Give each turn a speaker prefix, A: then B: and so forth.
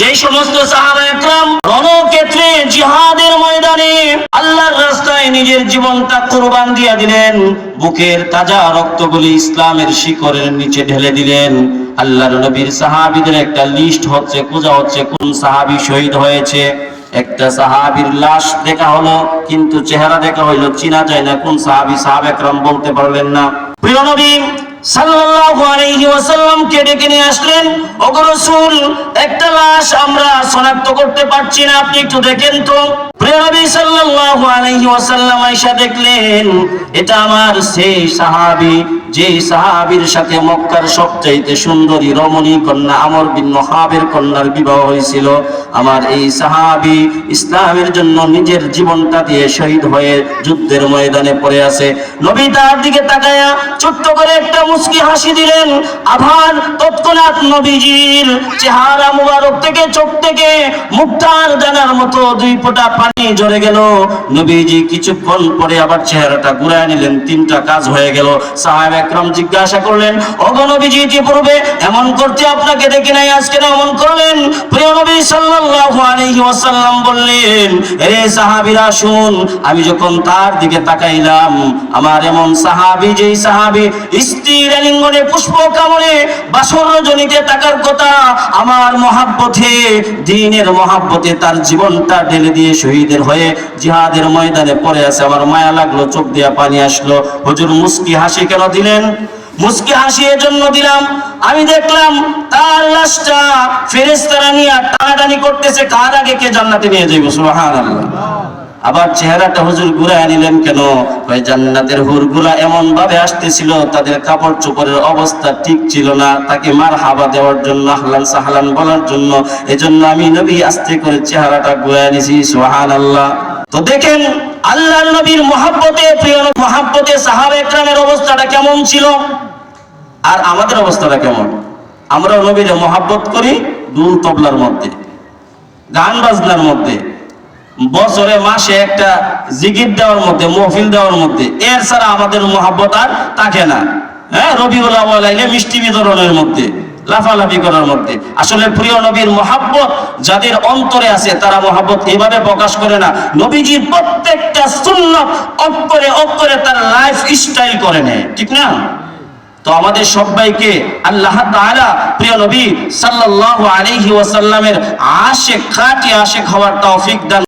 A: যেই সমস্ত সাহাবায়ে কেরাম রণক্ষেত্রে জিহাদের ময়দানে আল্লাহর রাস্তায় নিজের জীবনটা কুরবান দিয়ে দিলেন, বুকের তাজা রক্তগুলি ইসলামের শিকড়ের নিচে ঢেলে দিলেন। আল্লাহর নবীর সাহাবীদের একটা লিস্ট হচ্ছে, খোঁজা হচ্ছে কোন সাহাবী শহীদ হয়েছে। একটা সাহাবীর লাশ দেখা হলো, কিন্তু চেহারা দেখা হইলো, চিনা যায় না কোন সাহাবী। সাহাবায়ে কেরাম বলতে পারলেন না। প্রিয় নবী সাল্লাল্লাহু আলাইহি ওয়াসাল্লাম কে ডেকে নিয়ে আসলেন। ওগো রাসূল, একটা লাশ আমরা শনাক্ত করতে পারছি না, আপনি একটু দেখেন তো। প্রিয় নবী সাল্লাল্লাহু আলাইহি ওয়াসাল্লাম আয়েশা দেখলেন, এটা আমার সেই সাহাবী যে সাহাবীর সাথে মক্কার সবচেয়ে সুন্দরী রমণী কন্যা আমর বিন ওয়াহাবের কন্যার বিবাহ হয়েছিল। আমার এই সাহাবী ইসলামের জন্য নিজের জীবনটা দিয়ে শহীদ হয়ে যুদ্ধের ময়দানে পড়ে আছে। নবী তার দিকে তাকায়া ছোট্ট করে একটা মুস্কি হাসি দিলেন। আবার তৎক্ষণাৎ নবীজির চেহারা মুবারক থেকে, চোখ থেকে মুক্তার দানার মতো দুই ফোঁটা পানি ঝরে গেল। নবীজি কিছুক্ষণ পরে আবার চেহারাটা ঘুরায় নিলেন। তিনটা কাজ হয়ে গেল। সাহাবায়ে কেরাম জিজ্ঞাসা করলেন, ওগো নবীজি, ইতিপূর্বে এমন করতে আপনাকে দেখি নাই, আজকে এমন করলেন? প্রিয় নবী সাল্লাল্লাহু আলাইহি ওয়াসাল্লাম বললেন, হে সাহাবীরা শুন, আমি যখন তার দিকে তাকাইলাম, আমার এমন সাহাবী, যেই সাহাবী স্ত্রীর আলিঙ্গনে পুষ্প কামড়ে বাসর রজনীতে তাকার কথা, আমার মহাব্বতে, দ্বীনের মহাব্বতে তার জীবনটা ঢেলে দিয়ে শহীদের হয়ে জিহাদের ময়দানে পড়ে আছে। আমার মায়া লাগলো, চোখ দিয়ে পানি আসলো। হুজুর মুস্কি হাসি কেন দিলেন? মুস্কি হাসি এজন্য দিলাম, আমি দেখলাম তার লাশটা ফেরেশতারা নিয়ে টানাটানি করতেছে, কার আগে কে জান্নাতে নিয়ে যাইব। সুবহানাল্লাহ। আবার চেহারাটা হুজুর ঘুরায় নিলেন কেন? ওই জান্নাতের হুরগুলা এমন ভাবে আসতেছিল, তাদের কাপড় চোপড়ের অবস্থা ঠিক ছিল না, তাকে মারহাবা দেওয়ার জন্য, আহলান সাহলান বলার জন্য। এজন্য আমি নবী আস্তে করে চেহারাটা ঘুরায় নিছি। সুবহানাল্লাহ। তো দেখেন আল্লাহর নবীর মহব্বতে, প্রিয় মহব্বতে সাহাবায়ে কেরামের অবস্থাটা কেমন ছিল, আর আমাদের অবস্থাটা কেমন? আমরা নবীর মহব্বত করি দুল তবলার মধ্যে, গান বাজনার মধ্যে, বছরে মাসে একটা জিকির দেওয়ার মধ্যে, মাহফিল দেওয়ার মধ্যে। এর ছাড়া আমাদের মহব্বত আর থাকে না। হ্যাঁ, রবিউল আউয়াল আইলে মিষ্টি বিতরণের মধ্যে, লাফালাফি করার মধ্যে। আসলে প্রিয় নবীর মহব্বত যাদের অন্তরে আছে, তারা মহব্বত এভাবে প্রকাশ করে না। নবীজির প্রত্যেকটা সুন্নাত অক্ষরে অক্ষরে তার লাইফ স্টাইল করে নেয়, ঠিক না? তো আমাদের সবাইকে আল্লাহ তাআলা প্রিয় নবী সাল্লাল্লাহু আলাইহি ওয়াসাল্লামের আশিক, খাঁটি আশিক হওয়ার তৌফিক দান